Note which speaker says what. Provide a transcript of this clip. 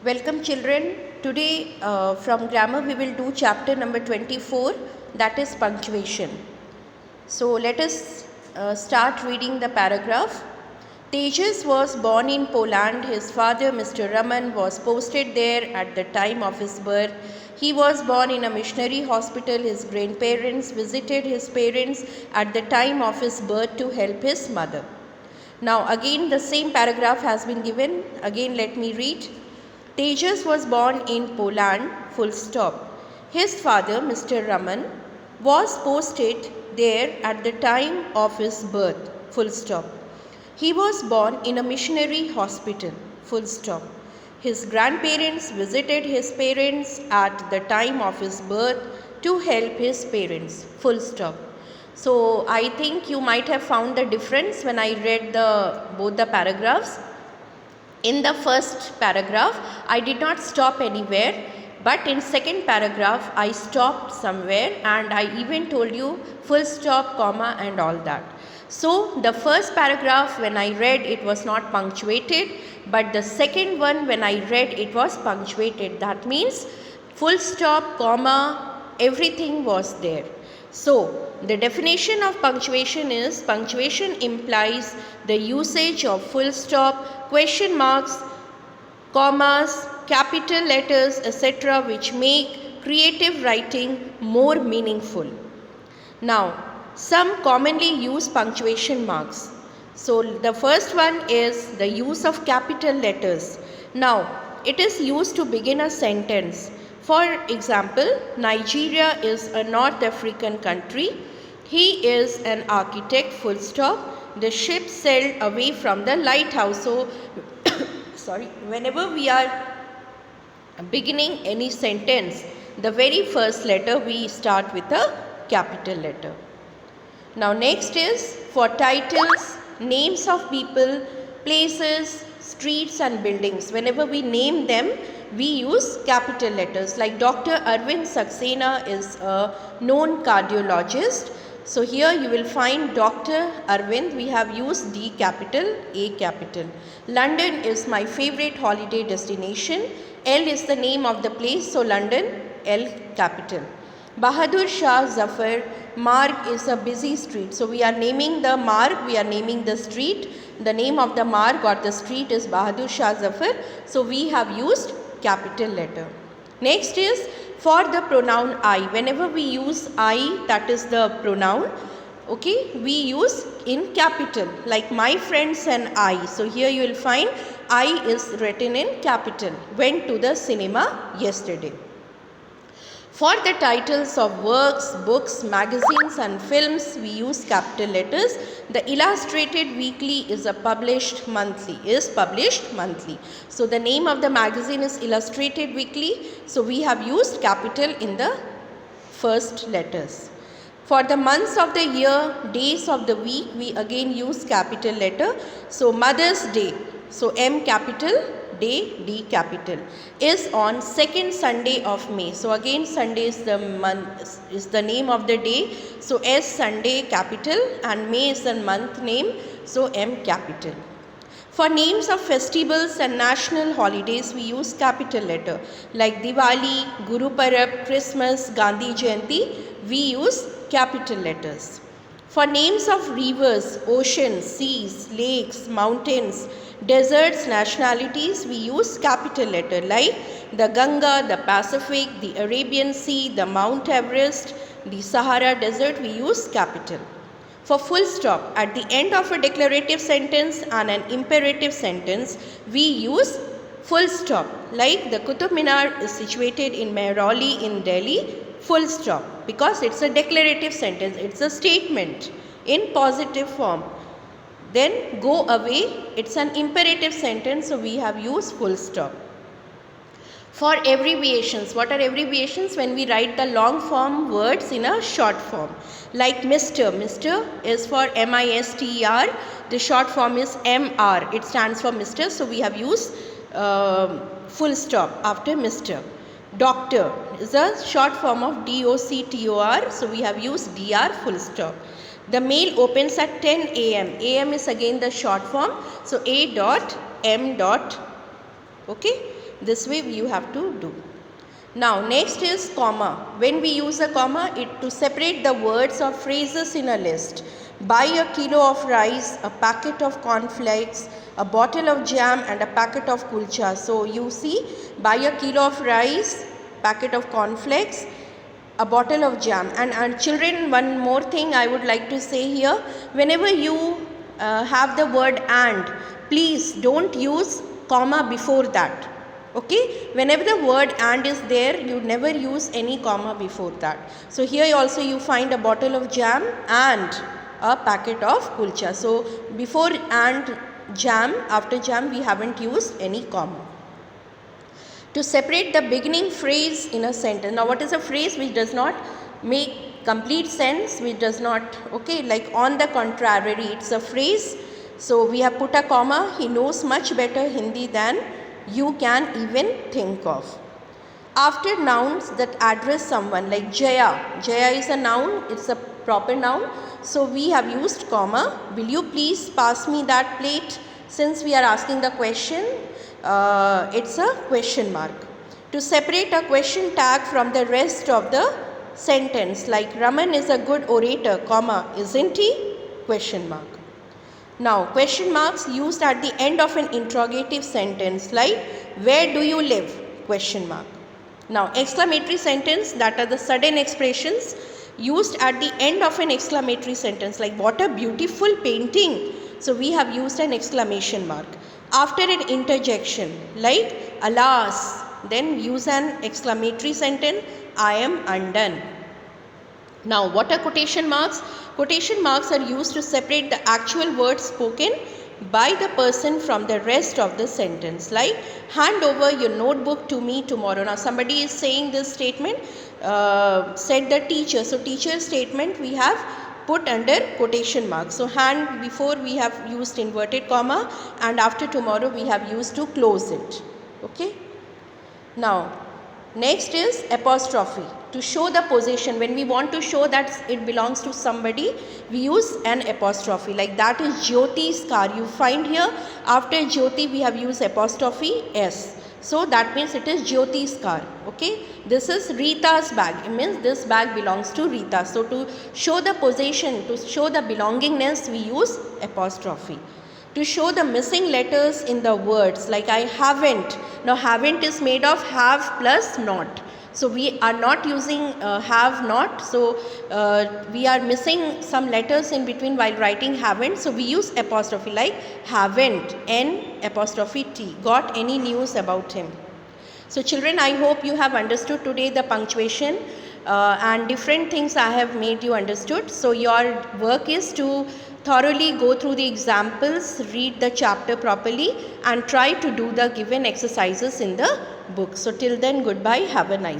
Speaker 1: Welcome children. Today from grammar we will do chapter number 24, that is punctuation. So let us start reading the paragraph. Tejas was born in Poland. His father Mr. Raman was posted there at the time of his birth. He was born in a missionary hospital. His grandparents visited his parents at the time of his birth to help his mother. Now again the same paragraph has been given. Again let me read. Tejas was born in Poland, full stop. His father, Mr. Raman, was posted there at the time of his birth, full stop. He was born in a missionary hospital, full stop. His grandparents visited his parents at the time of his birth to help his parents, full stop. So I think you might have found the difference when I read both the paragraphs. In the first paragraph, I did not stop anywhere, but in second paragraph, I stopped somewhere and I even told you full stop, comma and all that. So, the first paragraph when I read it was not punctuated, but the second one when I read it was punctuated. That means full stop, comma, everything was there. So, the definition of punctuation is punctuation implies the usage of full stop, question marks, commas, capital letters, etc., which make creative writing more meaningful. Now, some commonly use punctuation marks. So, the first one is the use of capital letters. Now, it is used to begin a sentence. For example, Nigeria is a North African country. He is an architect, full stop. The ship sailed away from the lighthouse. So, whenever we are beginning any sentence, the very first letter we start with a capital letter. Now, next is for titles, names of people, places, streets and buildings. Whenever we name them, we use capital letters. Like Dr. Arvind Saxena is a known cardiologist. So here you will find Dr. Arvind, we have used D capital, A capital. London is my favorite holiday destination. L is the name of the place, so London, L capital. Bahadur Shah Zafar Marg is a busy street. So we are naming the Marg, we are naming the street. The name of the Marg or the street is Bahadur Shah Zafar. So we have used capital letter. Next is for the pronoun I. Whenever we use I, that is the pronoun, okay, we use in capital, like my friends and I. So here you will find I is written in capital. Went to the cinema yesterday. For the titles of works, books, magazines and films, we use capital letters. The Illustrated Weekly is published monthly. So the name of the magazine is Illustrated Weekly. So we have used capital in the first letters. For the months of the year, days of the week, we again use capital letter. So Mother's Day, so M capital, day, D capital, is on second Sunday of May. So again Sunday is the month, is the name of the day. So S Sunday capital and May is the month name. So M capital. For names of festivals and national holidays, we use capital letter. Like Diwali, Guru Parab, Christmas, Gandhi Jayanti, we use capital letters. For names of rivers, oceans, seas, lakes, mountains, deserts, nationalities, we use capital letter like the Ganga, the Pacific, the Arabian Sea, the Mount Everest, the Sahara Desert, we use capital. For full stop, at the end of a declarative sentence and an imperative sentence, we use full stop. Like the Qutub Minar is situated in Mehrauli in Delhi, full stop, because it's a declarative sentence, it's a statement in positive form. Then go away, it's an imperative sentence, so we have used full stop. For abbreviations, what are abbreviations? When we write the long form words in a short form. Like Mr. Mr is for M-I-S-T-E-R. The short form is M-R. It stands for Mr. So we have used full stop after Mr. Doctor is a short form of D-O-C-T-O-R. So we have used D-R full stop. The mail opens at 10 a.m. a.m. is again the short form. So A dot M dot, okay. this way you have to do. Now next is comma. When we use a comma, it to separate the words or phrases in a list. Buy a kilo of rice, a packet of cornflakes, a bottle of jam and a packet of kulcha. So you see, buy a kilo of rice, packet of cornflakes, a bottle of jam. And children, one more thing I would like to say here, whenever you have the word and, please don't use comma before that. Okay, whenever the word and is there, you never use any comma before that. So here also you find a bottle of jam and a packet of kulcha. So before and jam, after jam we haven't used any comma. To separate the beginning phrase in a sentence. Now what is a phrase which does not make complete sense, which does not, okay, like on the contrary, it's a phrase. So we have put a comma. He knows much better Hindi than you can even think of. After nouns that address someone, like Jaya. Jaya is a noun, it's a proper noun. So we have used comma. Will you please pass me that plate? Since we are asking the question, it's a question mark. To separate a question tag from the rest of the sentence, like Raman is a good orator, comma, isn't he? Question mark. Now, question marks used at the end of an interrogative sentence, like where do you live? Question mark. Now, exclamatory sentence, that are the sudden expressions used at the end of an exclamatory sentence, like what a beautiful painting. So we have used an exclamation mark. After an interjection, like alas, then use an exclamatory sentence, I am undone. Now, what are quotation marks? Quotation marks are used to separate the actual words spoken by the person from the rest of the sentence, like hand over your notebook to me tomorrow. Now somebody is saying this statement, said the teacher. So teacher's statement we have put under quotation marks. So hand before we have used inverted comma, and after tomorrow we have used to close it. Okay. Now next is apostrophe. To show the possession, when we want to show that it belongs to somebody, we use an apostrophe, like that is Jyoti's car. You find here after Jyoti we have used apostrophe S. So that means it is Jyoti's car. Okay, this is Rita's bag. It means this bag belongs to Rita. So to show the possession, to show the belongingness, we use apostrophe. To show the missing letters in the words, like I haven't. Now haven't is made of have plus not. So we are not using have not. So we are missing some letters in between while writing haven't. So we use apostrophe, like haven't, N apostrophe T, got any news about him. So children, I hope you have understood today the punctuation and different things I have made you understood. So your work is to thoroughly go through the examples, read the chapter properly and try to do the given exercises in the book. So till then, goodbye, have a nice day.